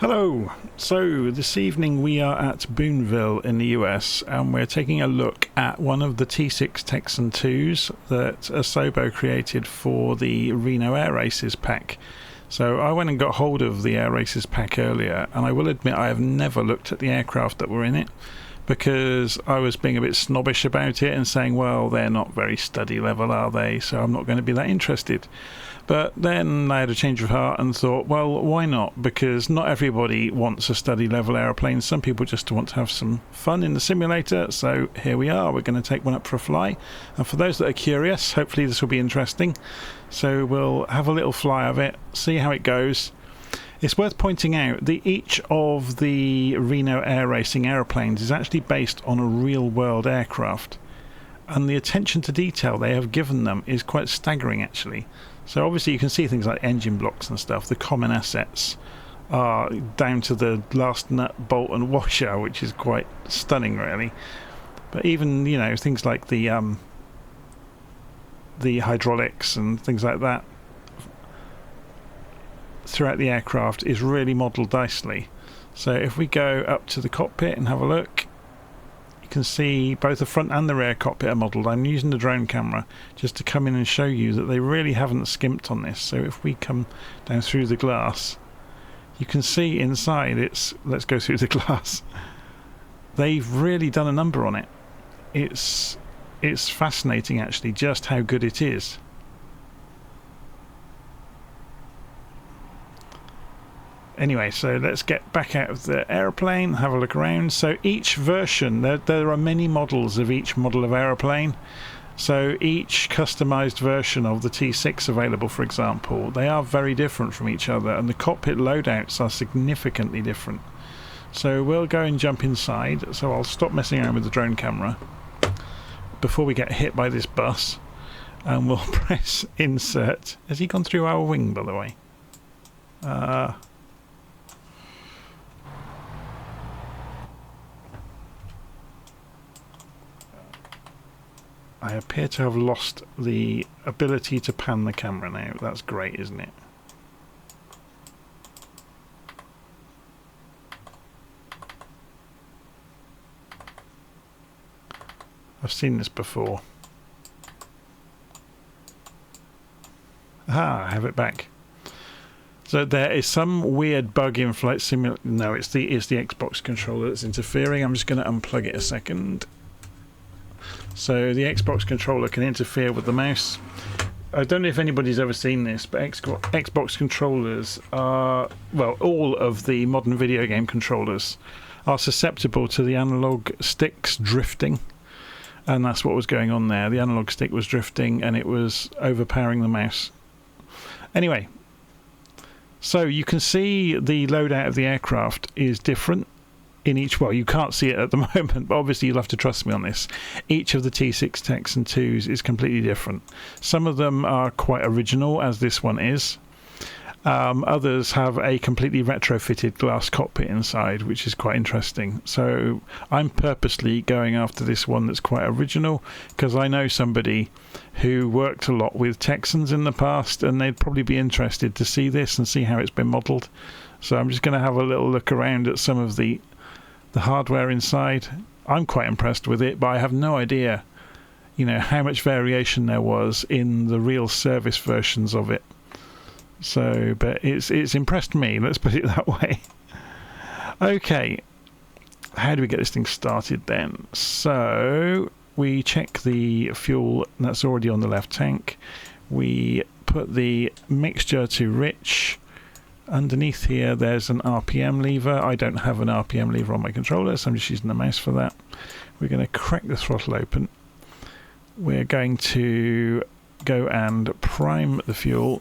Hello! So this evening we are at Boonville in the US and we're taking a look at one of the T6 Texan IIs that Asobo created for the Reno Air Races pack. So I went and got hold of the Air Races pack earlier, and I will admit I have never looked at the aircraft that were in it because I was being a bit snobbish about it and saying, well, they're not very study level, are they? So I'm not going to be that interested. But then I had a change of heart and thought, well, why not? Because not everybody wants a study level aeroplane. Some people just want to have some fun in the simulator. So here we are. We're going to take one up for a fly. And for those that are curious, hopefully this will be interesting. So we'll have a little fly of it, see how it goes. It's worth pointing out that each of the Reno Air Racing aeroplanes is actually based on a real-world aircraft. And the attention to detail they have given them is quite staggering, actually. So obviously you can see things like engine blocks and stuff. The common assets are down to the last nut, bolt and washer, which is quite stunning, really. But even, you know, things like the hydraulics and things like that throughout the aircraft is really modelled nicely. So if we go up to the cockpit and have a look, you can see both the front and the rear cockpit are modelled. I'm using the drone camera just to come in and show you that they really haven't skimped on this. So if we come down through the glass, you can see inside it's, let's go through the glass, they've really done a number on it. It's fascinating actually just how good it is. Anyway, so let's get back out of the aeroplane, have a look around. So each version, there are many models of each model of aeroplane. So each customized version of the T6 available, for example, they are very different from each other, and the cockpit loadouts are significantly different. So we'll go and jump inside. So I'll stop messing around with the drone camera before we get hit by this bus, and we'll press insert. Has he gone through our wing, by the way? I appear to have lost the ability to pan the camera now. That's great, isn't it? I've seen this before. Aha, I have it back. So there is some weird bug in Flight Simulator. No, it's the Xbox controller that's interfering. I'm just going to unplug it a second. So the Xbox controller can interfere with the mouse. I don't know if anybody's ever seen this, but Xbox controllers are, well, all of the modern video game controllers are susceptible to the analog sticks drifting. And that's what was going on there. The analog stick was drifting and it was overpowering the mouse. Anyway, so you can see the loadout of the aircraft is different in each. Well, you can't see it at the moment, but obviously you'll have to trust me on this. Each of the T6 Texan IIs is completely different. Some of them are quite original, as this one is. Others have a completely retrofitted glass cockpit inside, which is quite interesting. So I'm purposely going after this one that's quite original because I know somebody who worked a lot with Texans in the past, and they'd probably be interested to see this and see how it's been modelled. So I'm just going to have a little look around at some of the hardware inside. I'm quite impressed with it, but I have no idea, you know, how much variation there was in the real service versions of it. So, but it's impressed me, let's put it that way. Okay, how do we get this thing started then? So we check the fuel that's already on the left tank. We put the mixture to rich. Underneath here there's an RPM lever. I don't have an RPM lever on my controller, so I'm just using the mouse for that. We're going to crack the throttle open. We're going to go and prime the fuel.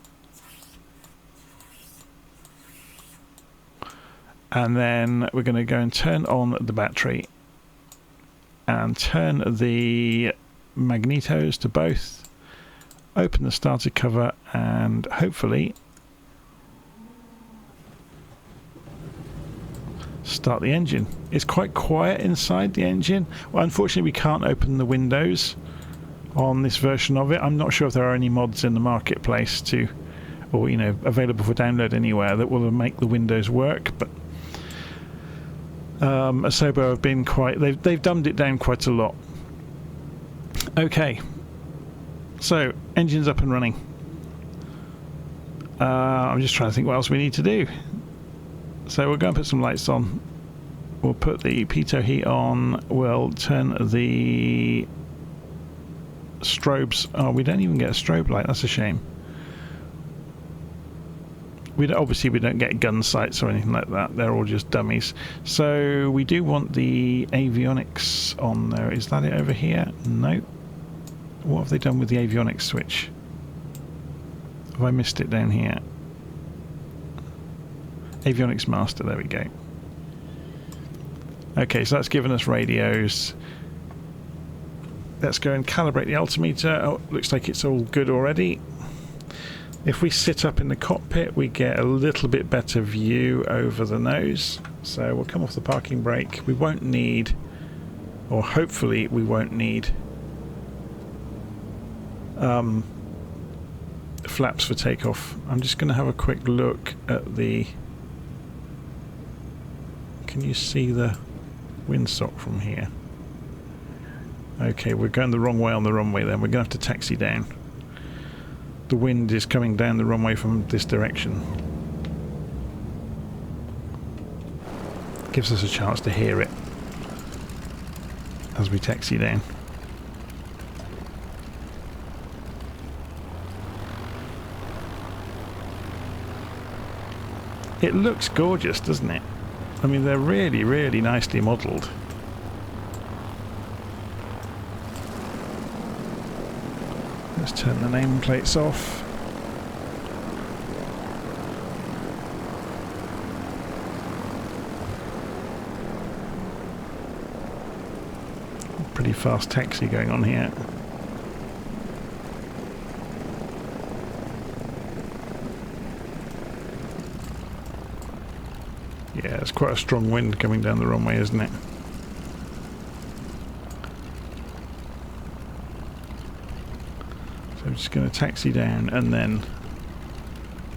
And then we're going to go and turn on the battery and turn the magnetos to both. Open the starter cover and hopefully start the engine. It's quite quiet inside the engine. Well, unfortunately we can't open the windows on this version of it. I'm not sure if there are any mods in the marketplace to, or you know, available for download anywhere that will make the windows work, but Asobo have been quite... They've dumbed it down quite a lot. Okay. So, engine's up and running. I'm just trying to think what else we need to do. So we'll go and put some lights on. We'll put the pitot heat on. We'll turn the strobes... Oh, we don't even get a strobe light. That's a shame. Obviously we don't get gun sights or anything like that. They're all just dummies. So we do want the avionics on there. Is that it over here? No. What have they done with the avionics switch? Have I missed it down here? Avionics master, there we go. Okay, so that's given us radios. Let's go and calibrate the altimeter. Oh, looks like it's all good already. If we sit up in the cockpit, we get a little bit better view over the nose. So we'll come off the parking brake. We won't need, or hopefully we won't need, flaps for takeoff. I'm just going to have a quick look at the... Can you see the windsock from here? Okay, we're going the wrong way on the runway then. We're going to have to taxi down. The wind is coming down the runway from this direction. Gives us a chance to hear it as we taxi down. It looks gorgeous, doesn't it? I mean, they're really, really nicely modelled. Let's turn the nameplates off. Pretty fast taxi going on here. Yeah, it's quite a strong wind coming down the runway, isn't it? So I'm just going to taxi down and then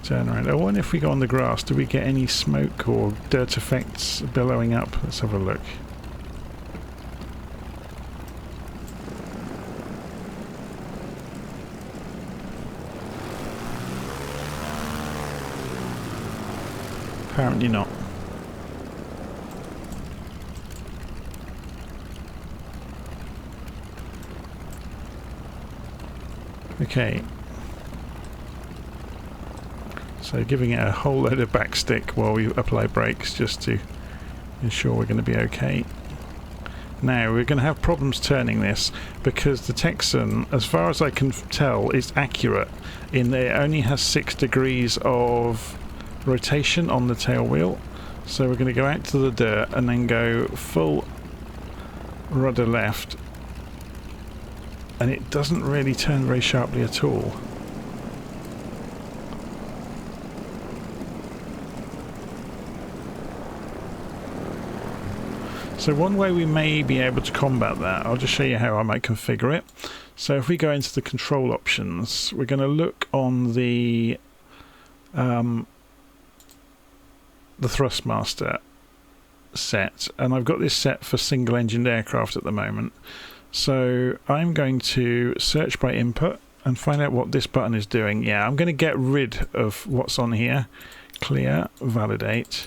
turn around. I wonder if we go on the grass, do we get any smoke or dirt effects billowing up? Let's have a look. Apparently not. Okay, so giving it a whole load of backstick while we apply brakes just to ensure we're going to be okay. Now we're going to have problems turning this because the Texan, as far as I can tell, is accurate in that it only has 6 degrees of rotation on the tail wheel. So we're going to go out to the dirt and then go full rudder left. And it doesn't really turn very sharply at all. So one way we may be able to combat that, I'll just show you how I might configure it. So if we go into the control options, we're going to look on the Thrustmaster set, and I've got this set for single-engined aircraft at the moment. So I'm going to search by input and find out what this button is doing. Yeah, I'm going to get rid of what's on here. Clear, validate,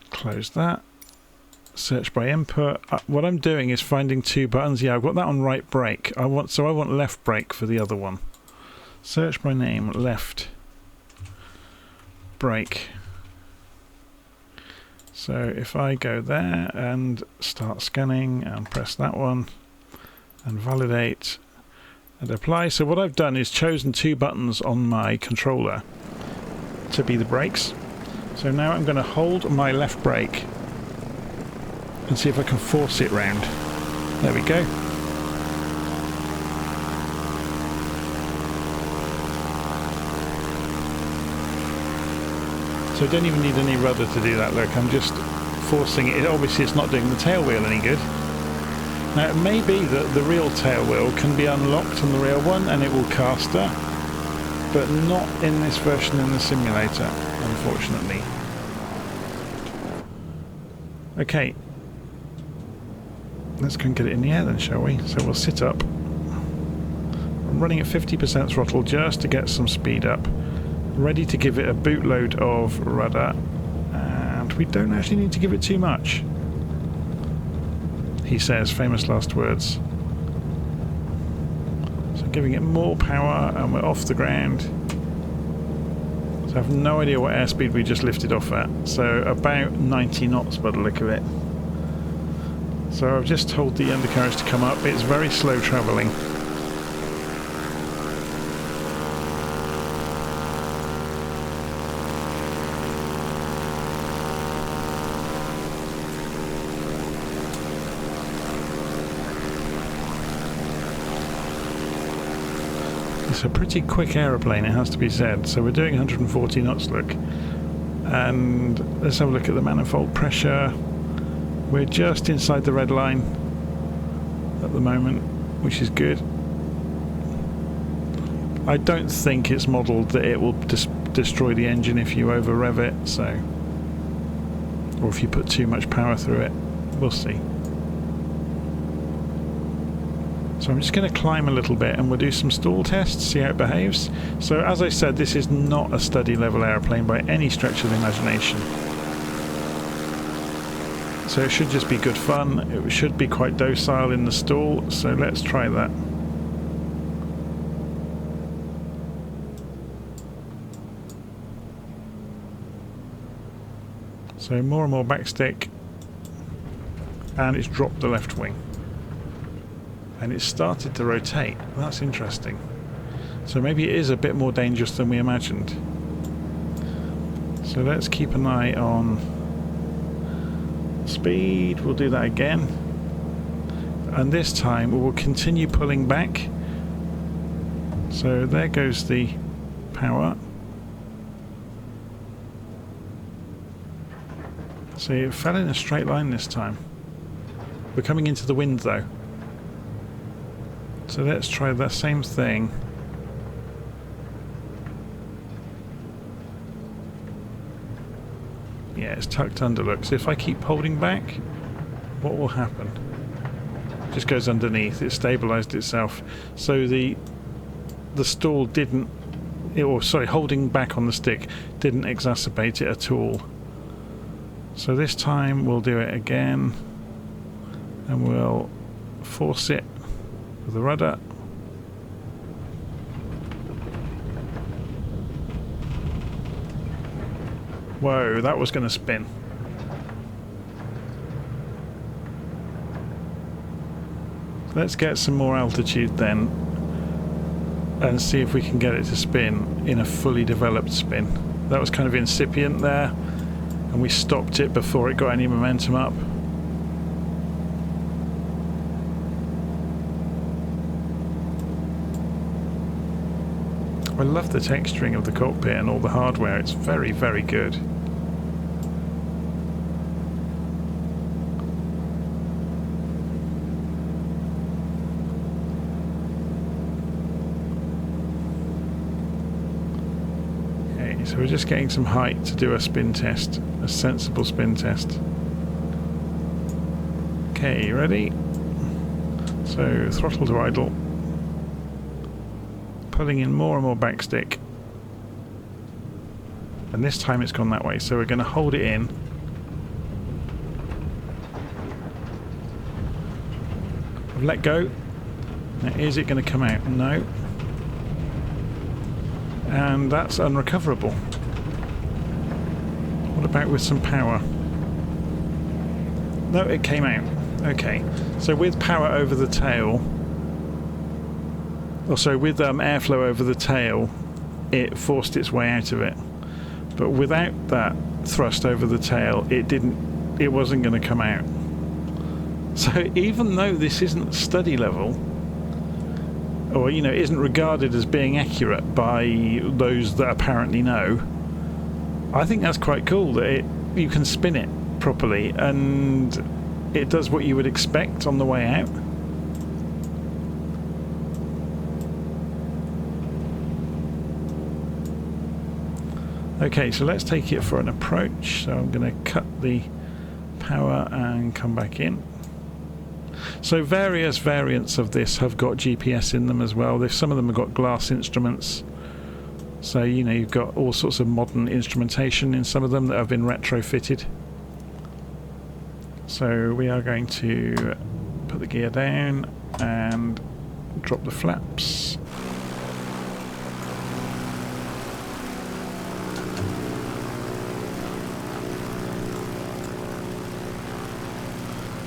close that, search by input. What I'm doing is finding 2 buttons. Yeah, I've got that on right brake. I want left brake for the other one. Search by name, left brake. So if I go there and start scanning and press that one and validate and apply. So what I've done is chosen 2 buttons on my controller to be the brakes. So now I'm going to hold my left brake and see if I can force it round. There we go. So I don't even need any rudder to do that. Look, I'm just forcing it. Obviously it's not doing the tail wheel any good. Now it may be that the real tail wheel can be unlocked on the real one and it will caster, but not in this version in the simulator, unfortunately. Okay, let's go and get it in the air then, shall we? So we'll sit up. I'm running at 50% throttle just to get some speed up. Ready to give it a bootload of rudder, and we don't actually need to give it too much. He says, famous last words. So giving it more power and we're off the ground. So I have no idea what airspeed we just lifted off at. So about 90 knots by the look of it. So I've just told the undercarriage to come up. It's very slow travelling. It's a pretty quick aeroplane, it has to be said. So we're doing 140 knots, look. And let's have a look at the manifold pressure. We're just inside the red line at the moment, which is good. I don't think it's modelled that it will destroy the engine if you over rev it, so, or if you put too much power through it. We'll see. So I'm just going to climb a little bit and we'll do some stall tests, see how it behaves. So as I said, this is not a study level aeroplane by any stretch of the imagination. So it should just be good fun. It should be quite docile in the stall, so let's try that. So more and more backstick, and it's dropped the left wing. And it's started to rotate. That's interesting. So maybe it is a bit more dangerous than we imagined. So let's keep an eye on speed. We'll do that again. And this time we will continue pulling back. So there goes the power. See, it fell in a straight line this time. We're coming into the wind though. So let's try that same thing. Yeah, it's tucked under, look. So if I keep holding back, what will happen? It just goes underneath. It stabilised itself. So the stall didn't, or sorry, holding back on the stick didn't exacerbate it at all. So this time we'll do it again. And we'll force it with the rudder. Whoa, that was going to spin. Let's get some more altitude then and see if we can get it to spin in a fully developed spin. That was kind of incipient there and we stopped it before it got any momentum up. I love the texturing of the cockpit and all the hardware. It's very, very good. Okay, so we're just getting some height to do a spin test, a sensible spin test. Okay, ready? So throttle to idle. Pulling in more and more backstick, and this time it's gone that way, so we're going to hold it in. I've let go. Now, is it going to come out? No. And that's unrecoverable. What about with some power? No, it came out. Okay, so with power over the tail, also with airflow over the tail, it forced its way out of it. But without that thrust over the tail, it wasn't going to come out. So even though this isn't study level, or isn't regarded as being accurate by those that apparently know, I think that's quite cool that you can spin it properly and it does what you would expect on the way out. Okay, so let's take it for an approach. So I'm going to cut the power and come back in. So various variants of this have got GPS in them as well. Some of them have got glass instruments. So, you know, you've got all sorts of modern instrumentation in some of them that have been retrofitted. So we are going to put the gear down and drop the flaps.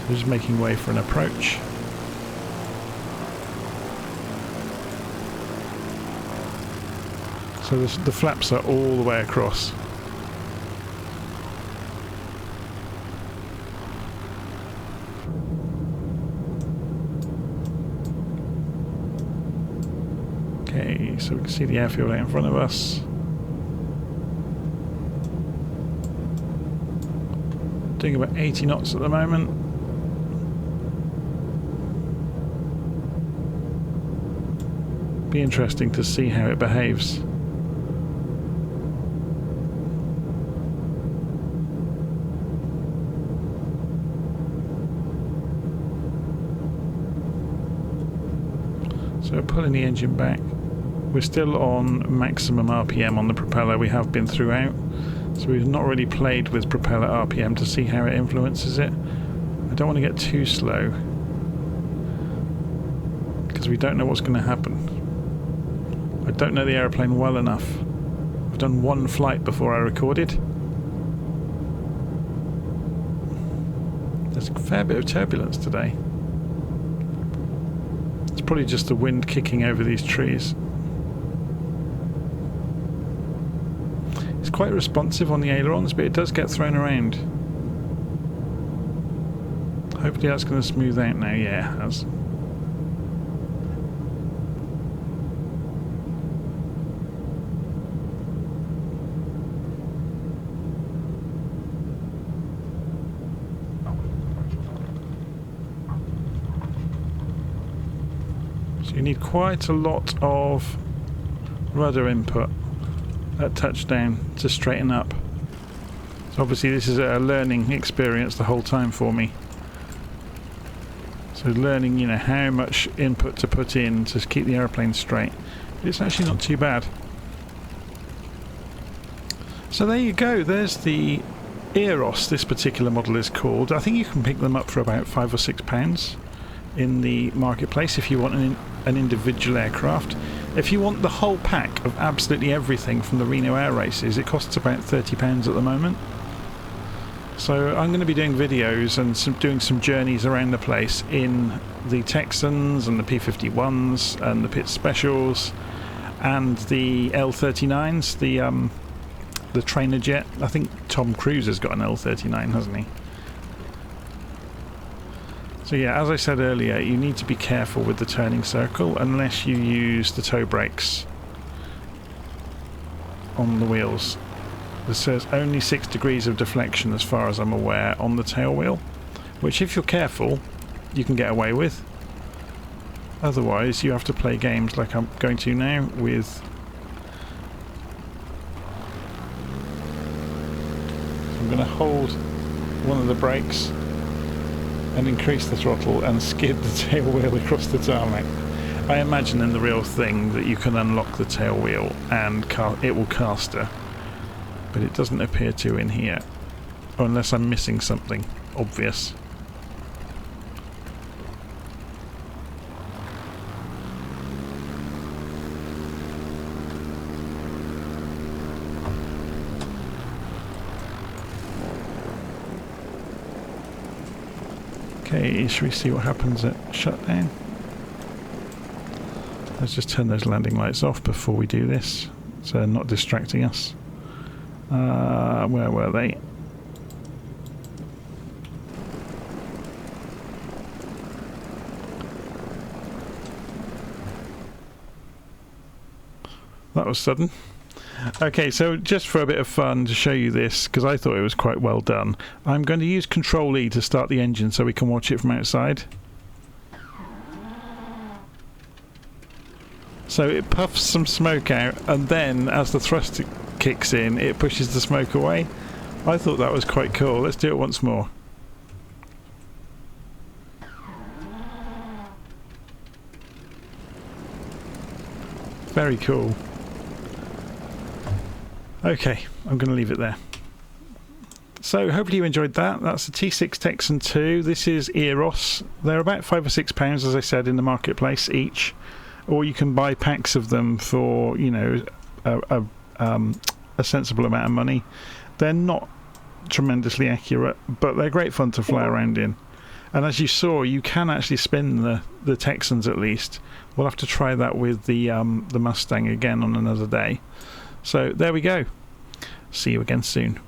We're just making way for an approach. So the flaps are all the way across. Okay, so we can see the airfield out in front of us. Doing about 80 knots at the moment. Be interesting to see how it behaves. So pulling the engine back. We're still on maximum RPM on the propeller. We have been throughout. So we've not really played with propeller RPM to see how it influences it. I don't want to get too slow because we don't know what's going to happen. I don't know the aeroplane well enough. I've done one flight before I recorded. There's a fair bit of turbulence today. It's probably just the wind kicking over these trees. It's quite responsive on the ailerons, but it does get thrown around. Hopefully that's going to smooth out now. Yeah, it has. So you need quite a lot of rudder input at touchdown to straighten up. So obviously this is a learning experience the whole time for me. So learning, you know, how much input to put in to keep the aeroplane straight. But it's actually not too bad. So there you go, there's the EROS, this particular model is called. I think you can pick them up for about £5 or £6 in the marketplace if you want an individual aircraft. If you want the whole pack of absolutely everything from the Reno Air Races, it costs about £30 at the moment. So I'm going to be doing videos and doing some journeys around the place in the Texans and the P51s and the Pit Specials and the L39s, the trainer jet. I think Tom Cruise has got an L39, hasn't he? So yeah, as I said earlier, you need to be careful with the turning circle unless you use the toe brakes on the wheels. It says only 6 degrees of deflection as far as I'm aware on the tail wheel, which if you're careful you can get away with. Otherwise you have to play games like I'm going to now with... I'm going to hold one of the brakes and increase the throttle and skid the tail wheel across the tarmac. I imagine in the real thing that you can unlock the tail wheel and it will caster, but it doesn't appear to in here, unless I'm missing something obvious. Okay, should we see what happens at shutdown? Let's just turn those landing lights off before we do this, so they're not distracting us. Where were they? That was sudden. Okay, so just for a bit of fun to show you this, because I thought it was quite well done, I'm going to use Control-E to start the engine so we can watch it from outside. So it puffs some smoke out, and then as the thrust kicks in, it pushes the smoke away. I thought that was quite cool. Let's do it once more. Very cool. Okay, I'm going to leave it there. So hopefully you enjoyed that. That's the T6 Texan II. This is EROS. They're about £5 or £6, as I said, in the marketplace each. Or you can buy packs of them for, you know, a sensible amount of money. They're not tremendously accurate, but they're great fun to fly around in. And as you saw, you can actually spin the Texans at least. We'll have to try that with the Mustang again on another day. So there we go. See you again soon.